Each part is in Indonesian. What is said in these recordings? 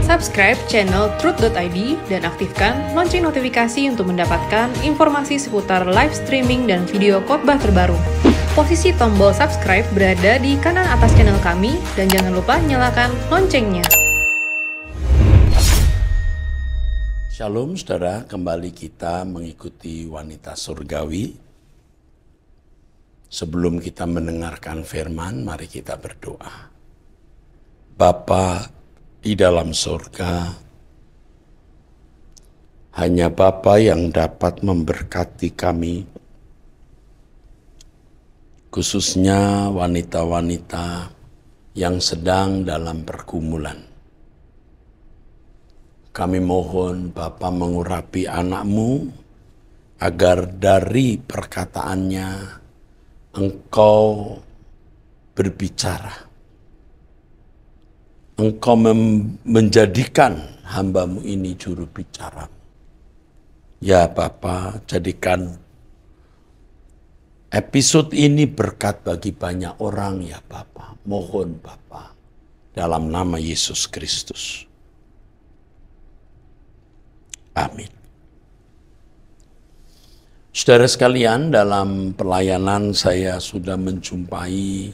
Subscribe channel Truth.id dan aktifkan lonceng notifikasi untuk mendapatkan informasi seputar live streaming dan video khotbah terbaru. Posisi tombol subscribe berada di kanan atas channel kami dan jangan lupa nyalakan loncengnya. Shalom saudara, kembali kita mengikuti wanita surgawi. Sebelum kita mendengarkan firman, mari kita berdoa. Bapa di dalam surga, hanya Bapa yang dapat memberkati kami, khususnya wanita-wanita yang sedang dalam pergumulan. Kami mohon Bapa mengurapi anak-Mu, agar dari perkataannya Engkau berbicara. Engkau menjadikan hamba-Mu ini juru bicara. Ya Bapa, jadikan episode ini berkat bagi banyak orang ya Bapa. Mohon Bapa, dalam nama Yesus Kristus. Amin. Saudara sekalian, dalam pelayanan saya sudah menjumpai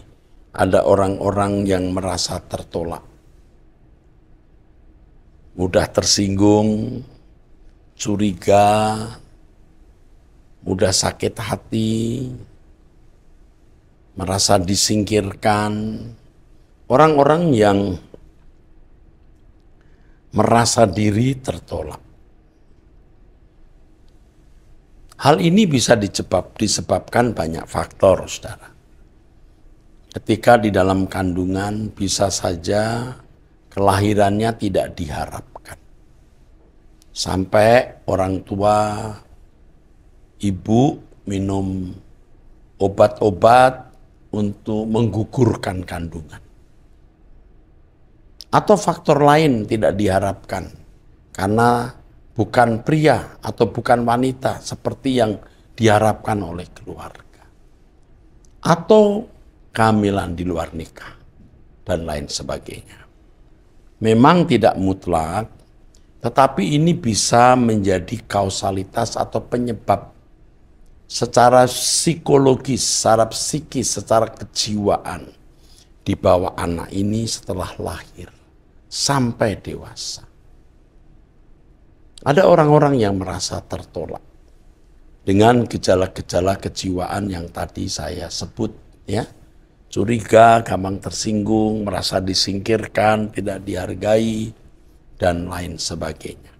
ada orang-orang yang merasa tertolak. Mudah tersinggung, curiga, mudah sakit hati, merasa disingkirkan. Orang-orang yang merasa diri tertolak. Hal ini bisa disebabkan banyak faktor, saudara. Ketika di dalam kandungan bisa saja kelahirannya tidak diharapkan. Sampai orang tua, ibu minum obat-obat untuk menggugurkan kandungan. Atau faktor lain tidak diharapkan, karena bukan pria atau bukan wanita seperti yang diharapkan oleh keluarga. Atau kehamilan di luar nikah, dan lain sebagainya. Memang tidak mutlak, tetapi ini bisa menjadi kausalitas atau penyebab secara psikologis, secara psikis, secara kejiwaan di bawah anak ini setelah lahir sampai dewasa. Ada orang-orang yang merasa tertolak dengan gejala-gejala kejiwaan yang tadi saya sebut, ya. Curiga, gampang tersinggung, merasa disingkirkan, tidak dihargai, dan lain sebagainya.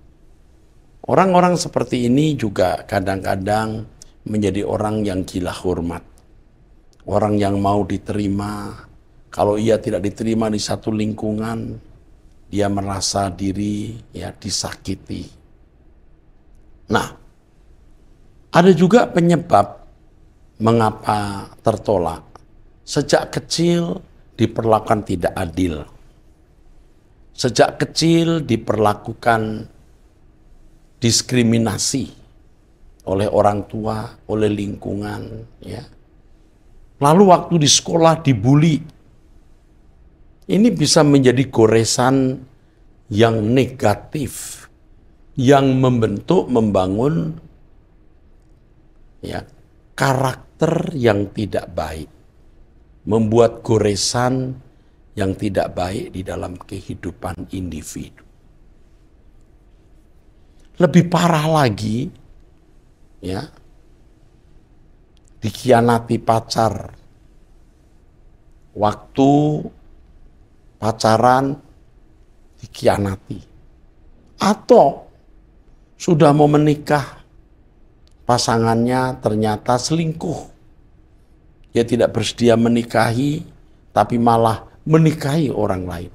Orang-orang seperti ini juga kadang-kadang menjadi orang yang gila hormat. Orang yang mau diterima, kalau ia tidak diterima di satu lingkungan, dia merasa diri ya disakiti. Nah, ada juga penyebab mengapa tertolak. Sejak kecil diperlakukan tidak adil. Sejak kecil diperlakukan diskriminasi oleh orang tua, oleh lingkungan, ya. Lalu waktu di sekolah dibully. Ini bisa menjadi goresan yang negatif, yang membangun ya karakter yang tidak baik. Membuat goresan yang tidak baik di dalam kehidupan individu. Lebih parah lagi, ya, dikhianati pacar. Waktu pacaran dikhianati. Atau sudah mau menikah, pasangannya ternyata selingkuh. Dia tidak bersedia menikahi, tapi malah menikahi orang lain.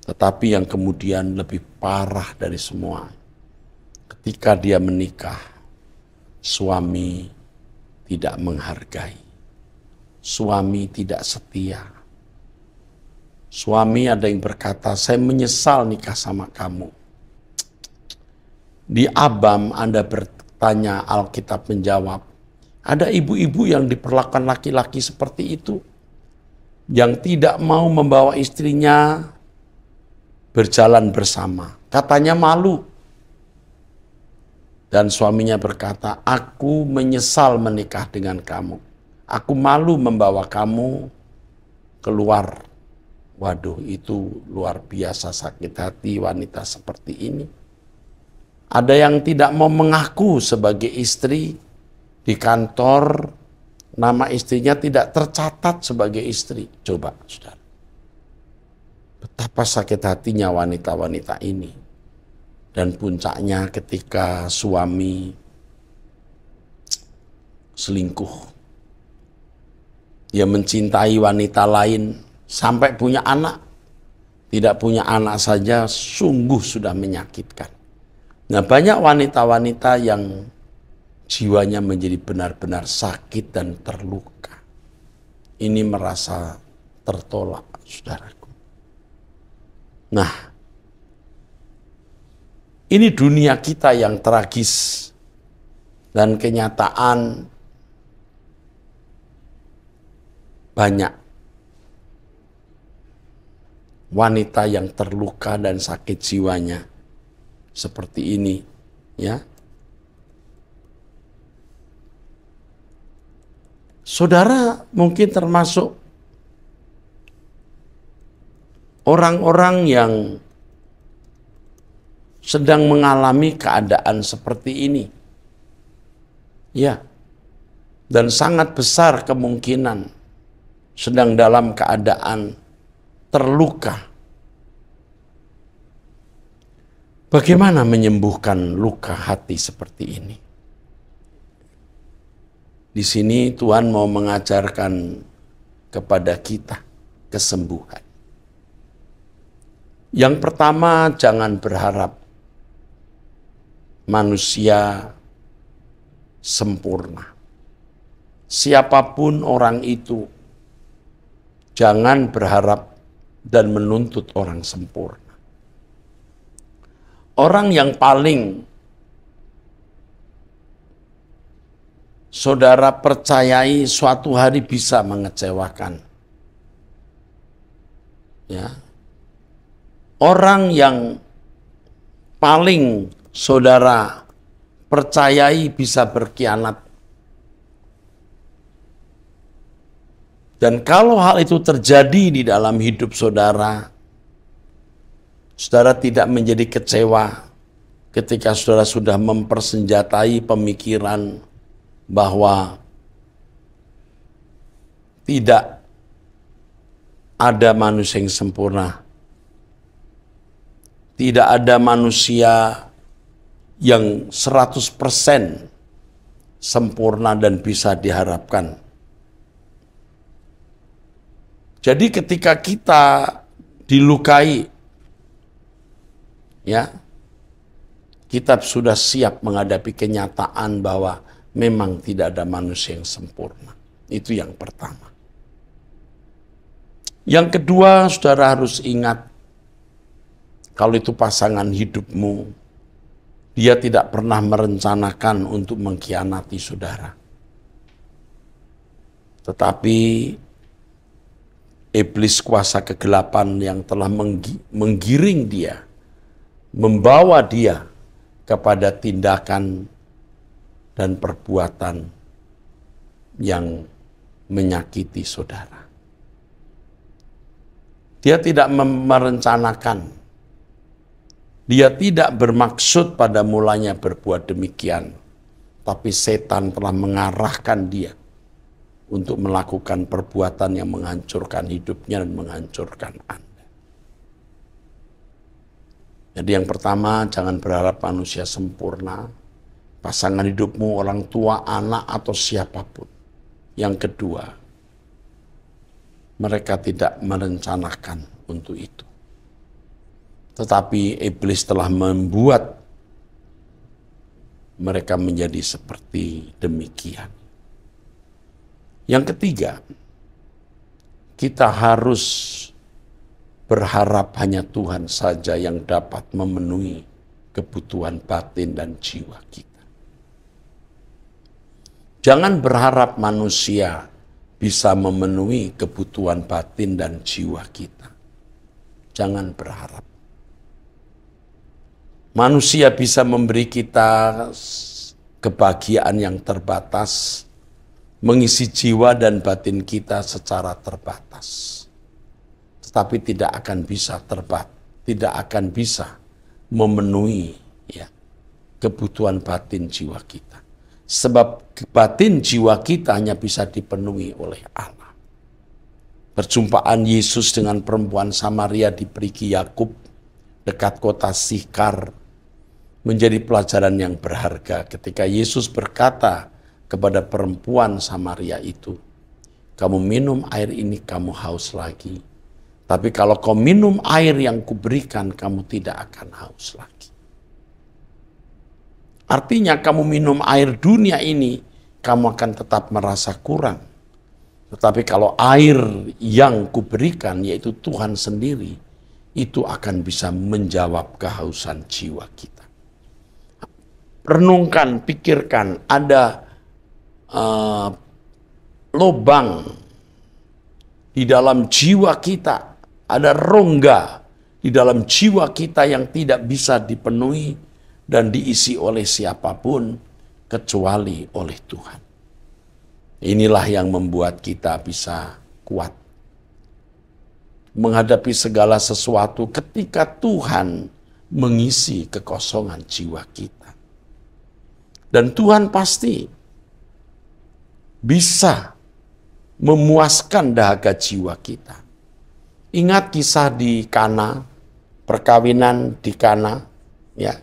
Tetapi yang kemudian lebih parah dari semua, ketika dia menikah, suami tidak menghargai, suami tidak setia. Suami ada yang berkata, saya menyesal nikah sama kamu. Di Abam Anda bertanya, Alkitab menjawab, ada ibu-ibu yang diperlakukan laki-laki seperti itu, yang tidak mau membawa istrinya berjalan bersama. Katanya malu. Dan suaminya berkata, aku menyesal menikah dengan kamu. Aku malu membawa kamu keluar. Waduh, itu luar biasa sakit hati wanita seperti ini. Ada yang tidak mau mengaku sebagai istri di kantor, nama istrinya tidak tercatat sebagai istri. Coba, saudara. Betapa sakit hatinya wanita-wanita ini. Dan puncaknya ketika suami selingkuh. Dia mencintai wanita lain sampai punya anak. Tidak punya anak saja sungguh sudah menyakitkan. Nah, banyak wanita-wanita yang jiwanya menjadi benar-benar sakit dan terluka. Ini merasa tertolak, saudaraku. Nah, ini dunia kita yang tragis dan kenyataan banyak wanita yang terluka dan sakit jiwanya seperti ini, ya. Saudara mungkin termasuk orang-orang yang sedang mengalami keadaan seperti ini. Ya. Dan sangat besar kemungkinan sedang dalam keadaan terluka. Bagaimana menyembuhkan luka hati seperti ini? Di sini Tuhan mau mengajarkan kepada kita kesembuhan. Yang pertama, jangan berharap manusia sempurna. Siapapun orang itu, jangan berharap dan menuntut orang sempurna. Orang yang paling saudara percayai suatu hari bisa mengecewakan. Ya. Orang yang paling saudara percayai bisa berkhianat. Dan kalau hal itu terjadi di dalam hidup saudara, saudara tidak menjadi kecewa ketika saudara sudah mempersenjatai pemikiran bahwa tidak ada manusia yang sempurna. Tidak ada manusia yang 100% sempurna dan bisa diharapkan. Jadi ketika kita dilukai, ya, kita sudah siap menghadapi kenyataan bahwa memang tidak ada manusia yang sempurna. Itu yang pertama. Yang kedua, saudara harus ingat, kalau itu pasangan hidupmu, dia tidak pernah merencanakan untuk mengkhianati saudara. Tetapi iblis kuasa kegelapan yang telah menggiring dia, membawa dia kepada tindakan dan perbuatan yang menyakiti saudara. Dia tidak merencanakan. Dia tidak bermaksud pada mulanya berbuat demikian. Tapi setan telah mengarahkan dia untuk melakukan perbuatan yang menghancurkan hidupnya dan menghancurkan Anda. Jadi yang pertama, jangan berharap manusia sempurna. Pasangan hidupmu, orang tua, anak, atau siapapun. Yang kedua, mereka tidak merencanakan untuk itu. Tetapi iblis telah membuat mereka menjadi seperti demikian. Yang ketiga, kita harus berharap hanya Tuhan saja yang dapat memenuhi kebutuhan batin dan jiwa kita. Jangan berharap manusia bisa memenuhi kebutuhan batin dan jiwa kita. Jangan berharap. Manusia bisa memberi kita kebahagiaan yang terbatas, mengisi jiwa dan batin kita secara terbatas. Tetapi tidak akan bisa memenuhi kebutuhan batin jiwa kita. Sebab batin jiwa kita hanya bisa dipenuhi oleh Allah. Perjumpaan Yesus dengan perempuan Samaria di Perigi Yakub dekat kota Sikhar menjadi pelajaran yang berharga ketika Yesus berkata kepada perempuan Samaria itu, "Kamu minum air ini, kamu haus lagi. Tapi kalau kau minum air yang kuberikan, kamu tidak akan haus lagi." Artinya kamu minum air dunia ini, kamu akan tetap merasa kurang. Tetapi kalau air yang kuberikan, yaitu Tuhan sendiri, itu akan bisa menjawab kehausan jiwa kita. Renungkan, pikirkan, ada lubang di dalam jiwa kita, ada rongga di dalam jiwa kita yang tidak bisa dipenuhi dan diisi oleh siapapun kecuali oleh Tuhan. Inilah yang membuat kita bisa kuat menghadapi segala sesuatu ketika Tuhan mengisi kekosongan jiwa kita. Dan Tuhan pasti bisa memuaskan dahaga jiwa kita. Ingat kisah di Kana, perkawinan di Kana, ya.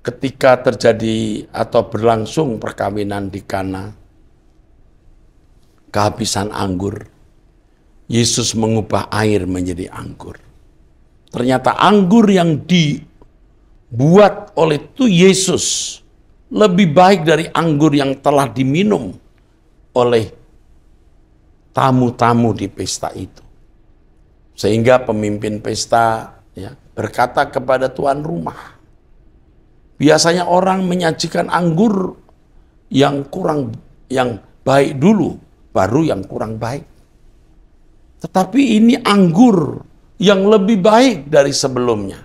Ketika terjadi atau berlangsung perkawinan di Kana, kehabisan anggur, Yesus mengubah air menjadi anggur. Ternyata anggur yang dibuat oleh Yesus lebih baik dari anggur yang telah diminum oleh tamu-tamu di pesta itu. Sehingga pemimpin pesta berkata kepada tuan rumah, biasanya orang menyajikan anggur yang baik dulu, baru yang kurang baik. Tetapi ini anggur yang lebih baik dari sebelumnya.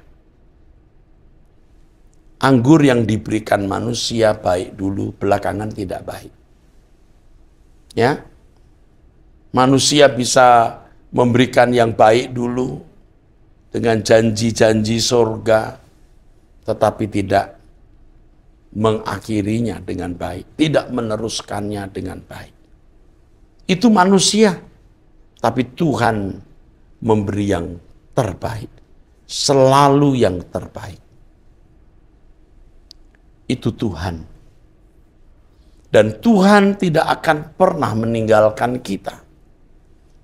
Anggur yang diberikan manusia baik dulu, belakangan tidak baik. Ya, manusia bisa memberikan yang baik dulu dengan janji-janji surga, tetapi tidak mengakhirinya dengan baik, tidak meneruskannya dengan baik. Itu manusia, tapi Tuhan memberi yang terbaik, selalu yang terbaik. Itu Tuhan. Dan Tuhan tidak akan pernah meninggalkan kita.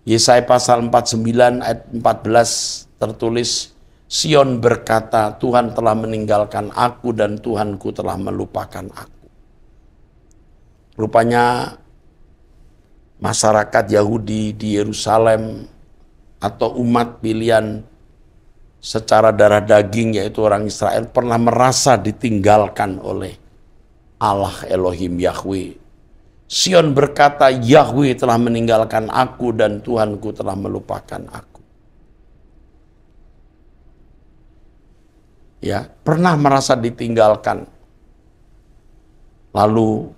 Yesaya pasal 49 ayat 14 tertulis, Sion berkata, Tuhan telah meninggalkan aku dan Tuhanku telah melupakan aku. Rupanya masyarakat Yahudi di Yerusalem atau umat pilihan secara darah daging yaitu orang Israel pernah merasa ditinggalkan oleh Allah Elohim Yahweh. Sion berkata, Yahweh telah meninggalkan aku dan Tuhanku telah melupakan aku. Ya, pernah merasa ditinggalkan. Lalu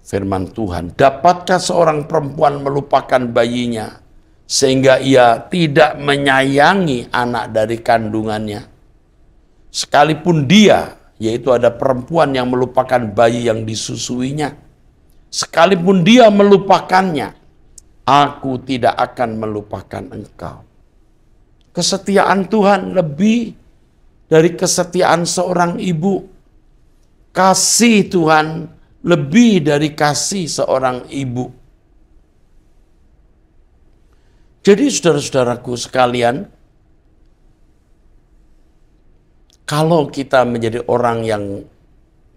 firman Tuhan, dapatkah seorang perempuan melupakan bayinya sehingga ia tidak menyayangi anak dari kandungannya? Sekalipun dia, yaitu ada perempuan yang melupakan bayi yang disusuinya, sekalipun dia melupakannya, aku tidak akan melupakan engkau. Kesetiaan Tuhan lebih dari kesetiaan seorang ibu. Kasih Tuhan lebih dari kasih seorang ibu. Jadi saudara-saudaraku sekalian, kalau kita menjadi orang yang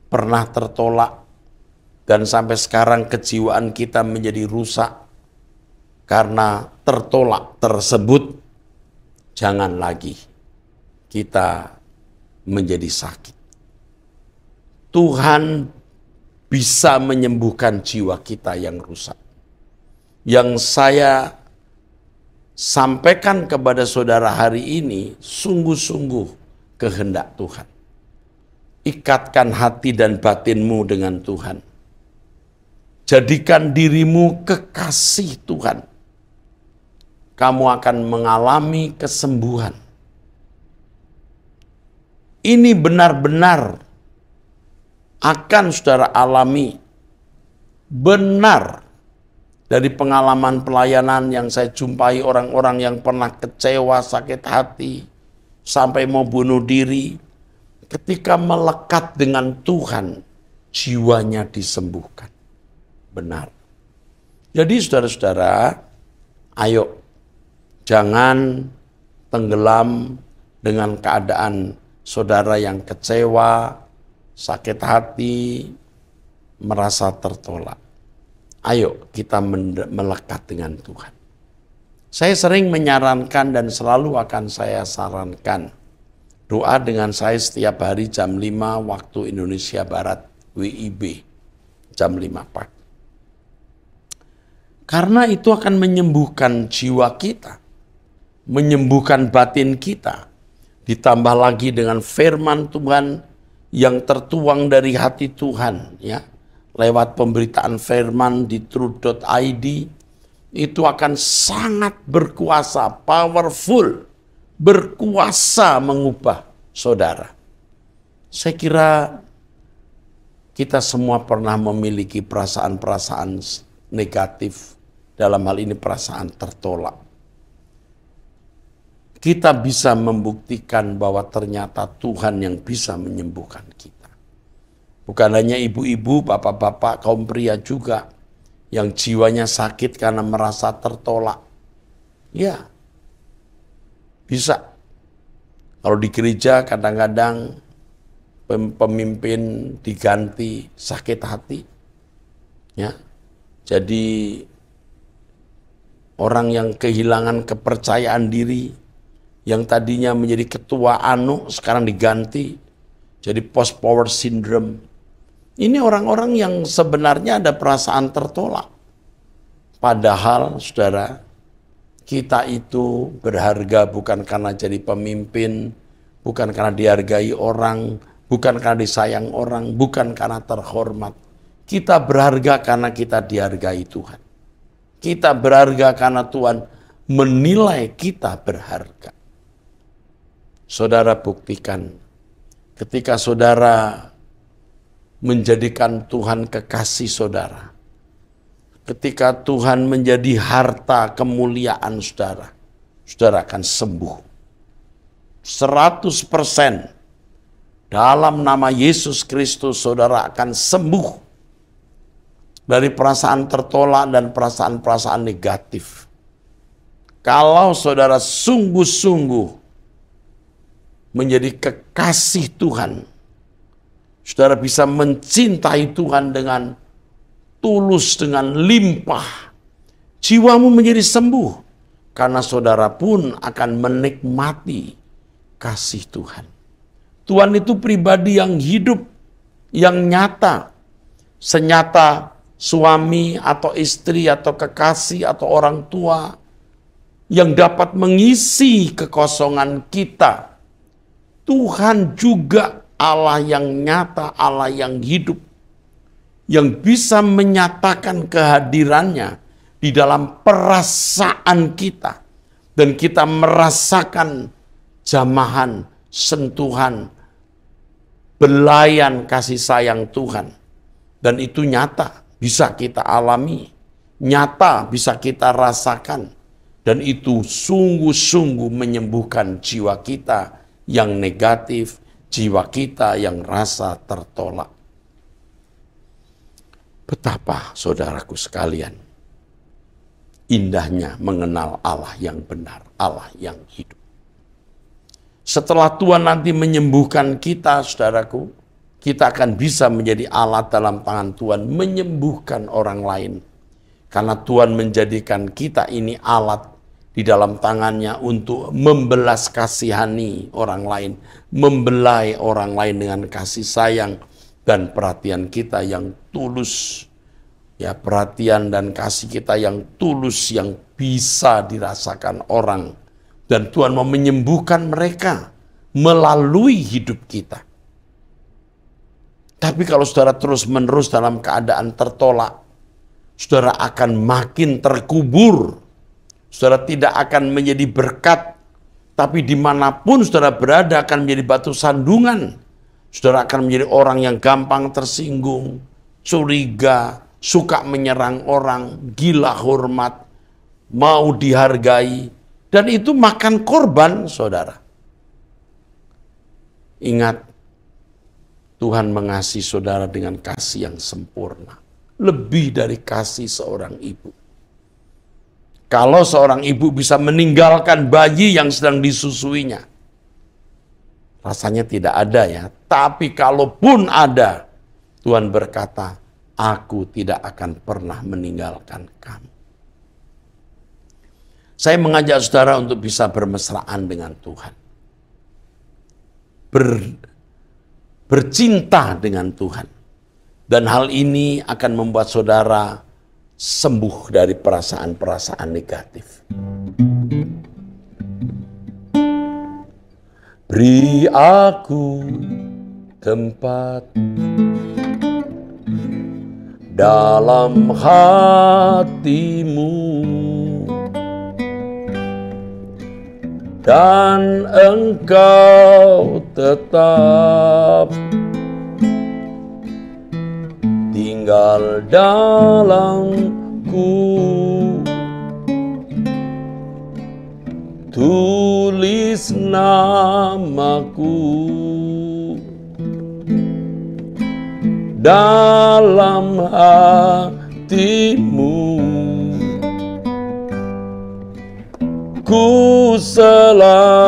pernah tertolak dan sampai sekarang kejiwaan kita menjadi rusak karena tertolak tersebut, jangan lagi kita menjadi sakit. Tuhan bisa menyembuhkan jiwa kita yang rusak. Yang saya sampaikan kepada saudara hari ini sungguh-sungguh kehendak Tuhan. Ikatkan hati dan batinmu dengan Tuhan. Jadikan dirimu kekasih Tuhan. Kamu akan mengalami kesembuhan. Ini benar-benar akan saudara alami. Benar. Dari pengalaman pelayanan yang saya jumpai orang-orang yang pernah kecewa, sakit hati, sampai mau bunuh diri. Ketika melekat dengan Tuhan, jiwanya disembuhkan. Benar. Jadi saudara-saudara, ayo jangan tenggelam dengan keadaan saudara yang kecewa, sakit hati, merasa tertolak. Ayo kita melekat dengan Tuhan. Saya sering menyarankan dan selalu akan saya sarankan doa dengan saya setiap hari jam 5 waktu Indonesia Barat, WIB, jam 5 pagi. Karena itu akan menyembuhkan jiwa kita, menyembuhkan batin kita, ditambah lagi dengan firman Tuhan yang tertuang dari hati Tuhan, ya. Lewat pemberitaan firman di truth.id, itu akan sangat berkuasa, powerful, berkuasa mengubah saudara. Saya kira kita semua pernah memiliki perasaan-perasaan negatif, dalam hal ini perasaan tertolak. Kita bisa membuktikan bahwa ternyata Tuhan yang bisa menyembuhkan kita. Bukan hanya ibu-ibu, bapak-bapak, kaum pria juga yang jiwanya sakit karena merasa tertolak. Ya, bisa. Kalau di gereja kadang-kadang pemimpin diganti sakit hati. Ya, jadi orang yang kehilangan kepercayaan diri, yang tadinya menjadi ketua sekarang diganti jadi post power syndrome. Ini orang-orang yang sebenarnya ada perasaan tertolak. Padahal saudara, kita itu berharga bukan karena jadi pemimpin, bukan karena dihargai orang, bukan karena disayang orang, bukan karena terhormat. Kita berharga karena kita dihargai Tuhan. Kita berharga karena Tuhan menilai kita berharga. Saudara buktikan, ketika saudara menjadikan Tuhan kekasih saudara, ketika Tuhan menjadi harta kemuliaan saudara, saudara akan sembuh. 100% dalam nama Yesus Kristus saudara akan sembuh dari perasaan tertolak dan perasaan-perasaan negatif. Kalau saudara sungguh-sungguh menjadi kekasih Tuhan, saudara bisa mencintai Tuhan dengan tulus, dengan limpah. Jiwamu menjadi sembuh. Karena saudara pun akan menikmati kasih Tuhan. Tuhan itu pribadi yang hidup, yang nyata. Senyata suami atau istri atau kekasih atau orang tua yang dapat mengisi kekosongan kita. Tuhan juga Allah yang nyata, Allah yang hidup, yang bisa menyatakan kehadirannya di dalam perasaan kita. Dan kita merasakan jamahan, sentuhan, belayan kasih sayang Tuhan. Dan itu nyata, bisa kita alami, nyata bisa kita rasakan. Dan itu sungguh-sungguh menyembuhkan jiwa kita yang negatif, jiwa kita yang rasa tertolak. Betapa saudaraku sekalian, indahnya mengenal Allah yang benar, Allah yang hidup. Setelah Tuhan nanti menyembuhkan kita, saudaraku, kita akan bisa menjadi alat dalam tangan Tuhan, menyembuhkan orang lain. Karena Tuhan menjadikan kita ini alat di dalam tangannya untuk membelas kasihani orang lain, membelai orang lain dengan kasih sayang dan perhatian kita yang tulus, Ya, perhatian dan kasih kita yang tulus yang bisa dirasakan orang. Dan Tuhan mau menyembuhkan mereka melalui hidup kita. Tapi kalau saudara terus-menerus dalam keadaan tertolak, saudara akan makin terkubur. Saudara tidak akan menjadi berkat, tapi dimanapun saudara berada akan menjadi batu sandungan. Saudara akan menjadi orang yang gampang tersinggung, curiga, suka menyerang orang, gila hormat, mau dihargai, dan itu makan korban, saudara. Ingat, Tuhan mengasihi saudara dengan kasih yang sempurna, lebih dari kasih seorang ibu. Kalau seorang ibu bisa meninggalkan bayi yang sedang disusuinya, rasanya tidak ada ya. Tapi kalaupun ada, Tuhan berkata, aku tidak akan pernah meninggalkan kamu. Saya mengajak saudara untuk bisa bermesraan dengan Tuhan. Bercinta dengan Tuhan. Dan hal ini akan membuat saudara sembuh dari perasaan-perasaan negatif. Beri aku tempat dalam hatimu, dan engkau tetap tinggal dalamku. Tulis namaku dalam hatimu, ku selamanya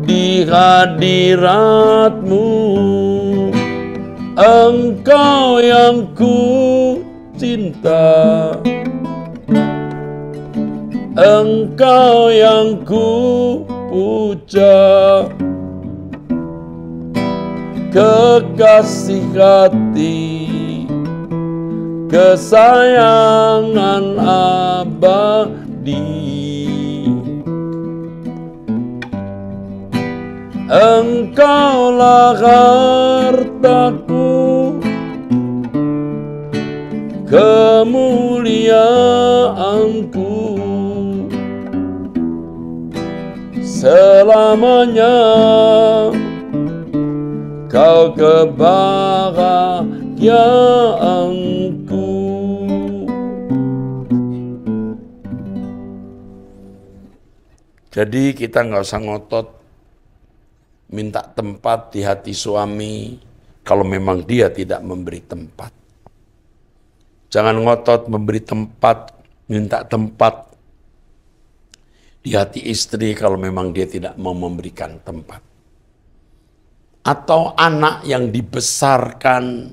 di hadiratmu. Engkau yang ku cinta, engkau yang ku puja, kekasih hati, kesayangan abadi. Engkaulah hartaku, kemuliaanku, selamanya kau kebahagiaanku. Jadi kita nggak usah ngotot minta tempat di hati suami kalau memang dia tidak memberi tempat. Jangan ngotot memberi tempat, minta tempat di hati istri kalau memang dia tidak mau memberikan tempat. Atau anak yang dibesarkan,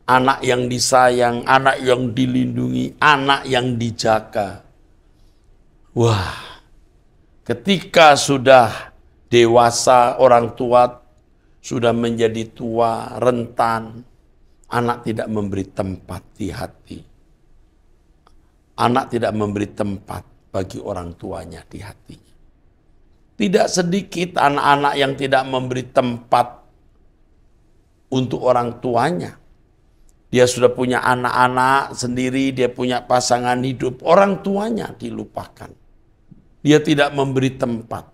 anak yang disayang, anak yang dilindungi, anak yang dijaga. Wah, ketika sudah dewasa, orang tua sudah menjadi tua, rentan, anak tidak memberi tempat di hati. Anak tidak memberi tempat bagi orang tuanya di hatinya. Tidak sedikit anak-anak yang tidak memberi tempat untuk orang tuanya. Dia sudah punya anak-anak sendiri, dia punya pasangan hidup, orang tuanya dilupakan. Dia tidak memberi tempat.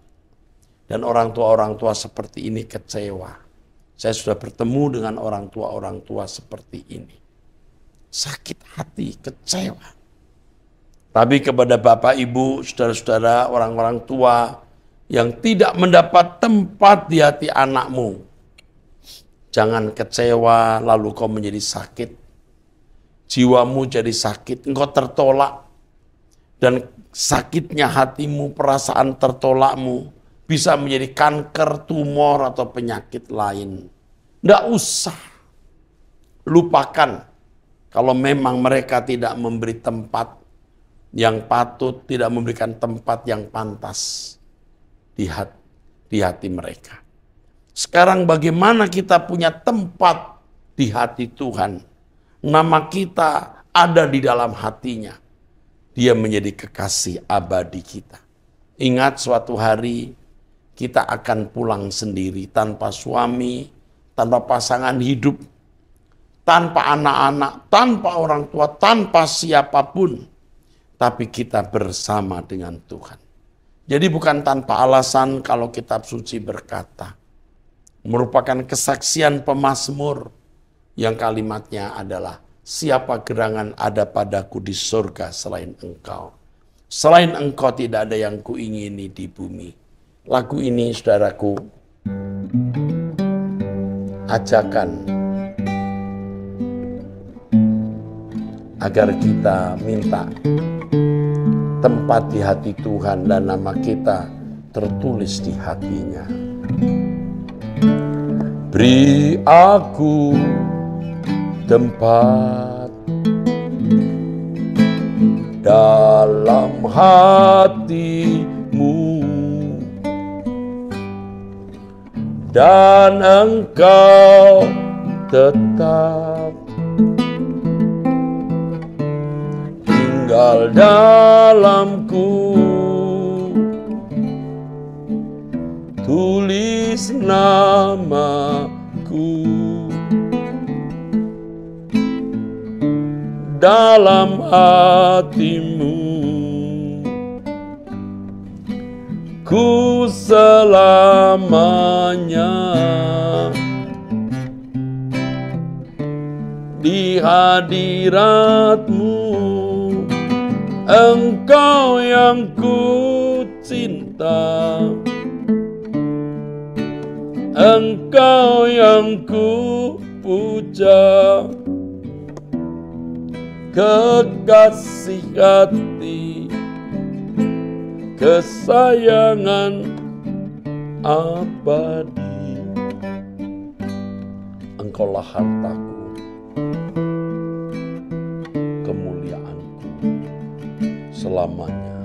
Dan orang tua seperti ini kecewa. Saya sudah bertemu dengan orang tua seperti ini. Sakit hati, kecewa. Tapi kepada Bapak, Ibu, saudara-saudara, orang-orang tua yang tidak mendapat tempat di hati anakmu, jangan kecewa lalu kau menjadi sakit. Jiwamu jadi sakit, engkau tertolak. Dan sakitnya hatimu, perasaan tertolakmu, bisa menjadi kanker, tumor, atau penyakit lain. Tidak usah. Lupakan kalau memang mereka tidak memberi tempat yang patut, tidak memberikan tempat yang pantas di hati mereka. Sekarang bagaimana kita punya tempat di hati Tuhan. Nama kita ada di dalam hatinya. Dia menjadi kekasih abadi kita. Ingat suatu hari kita akan pulang sendiri tanpa suami, tanpa pasangan hidup, tanpa anak-anak, tanpa orang tua, tanpa siapapun. Tapi kita bersama dengan Tuhan. Jadi bukan tanpa alasan kalau kitab suci berkata, merupakan kesaksian pemazmur yang kalimatnya adalah, siapa gerangan ada padaku di surga selain engkau. Selain engkau tidak ada yang kuingini di bumi. Lagu ini saudaraku, ajakan agar kita minta tempat di hati Tuhan dan nama kita tertulis di hatinya. Beri aku tempat dalam hatimu, dan engkau tetap tinggal dalamku. Tulis namaku dalam hatimu, ku selamanya di hadiratmu. Engkau yang ku cinta, engkau yang ku puja, kekasih hati, kesayangan abadi. Engkaulah hartaku, kemuliaanku, selamanya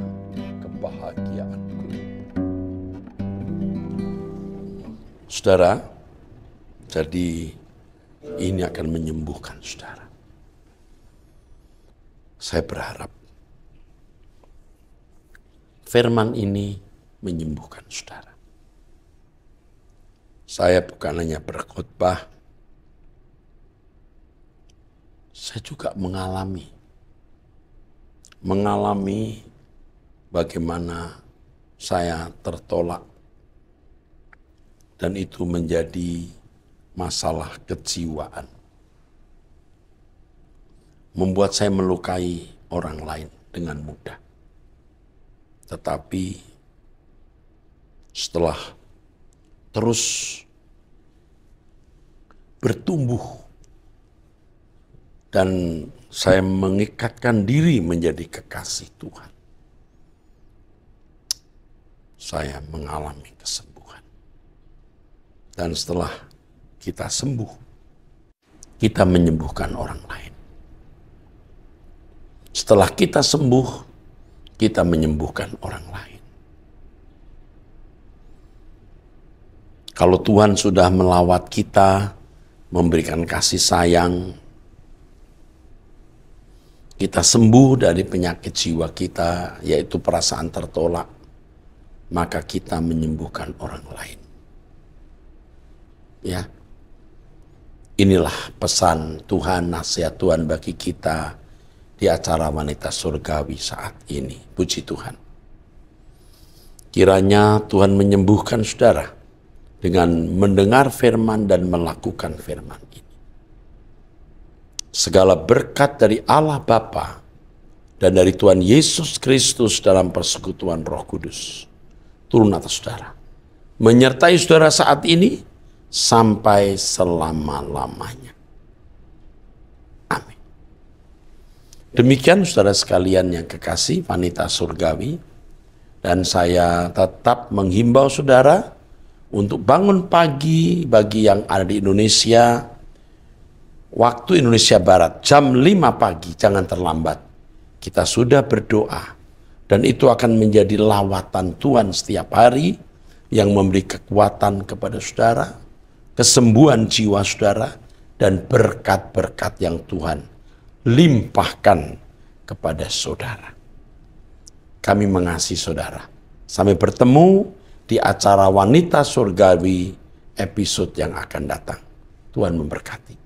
kebahagiaanku. Saudara, jadi ini akan menyembuhkan saudara. Saya berharap firman ini menyembuhkan saudara. Saya bukan hanya berkhotbah, saya juga mengalami bagaimana saya tertolak, dan itu menjadi masalah kejiwaan. Membuat saya melukai orang lain dengan mudah. Tetapi setelah terus bertumbuh dan saya mengikatkan diri menjadi kekasih Tuhan, saya mengalami kesembuhan. Dan setelah kita sembuh, kita menyembuhkan orang lain. Setelah kita sembuh, kita menyembuhkan orang lain. Kalau Tuhan sudah melawat kita, memberikan kasih sayang, kita sembuh dari penyakit jiwa kita, yaitu perasaan tertolak, maka kita menyembuhkan orang lain. Ya, inilah pesan Tuhan, nasihat Tuhan bagi kita di acara Wanita Surgawi saat ini. Puji Tuhan. Kiranya Tuhan menyembuhkan saudara dengan mendengar firman dan melakukan firman ini. Segala berkat dari Allah Bapa dan dari Tuhan Yesus Kristus dalam persekutuan Roh Kudus turun atas saudara, menyertai saudara saat ini sampai selama-lamanya. Demikian saudara sekalian yang kekasih Wanita Surgawi, dan saya tetap menghimbau saudara untuk bangun pagi bagi yang ada di Indonesia, waktu Indonesia Barat jam 5 pagi, jangan terlambat. Kita sudah berdoa dan itu akan menjadi lawatan Tuhan setiap hari yang memberi kekuatan kepada saudara, kesembuhan jiwa saudara, dan berkat-berkat yang Tuhan limpahkan kepada saudara. Kami mengasihi saudara. Sampai bertemu di acara Wanita Surgawi episode yang akan datang. Tuhan memberkati.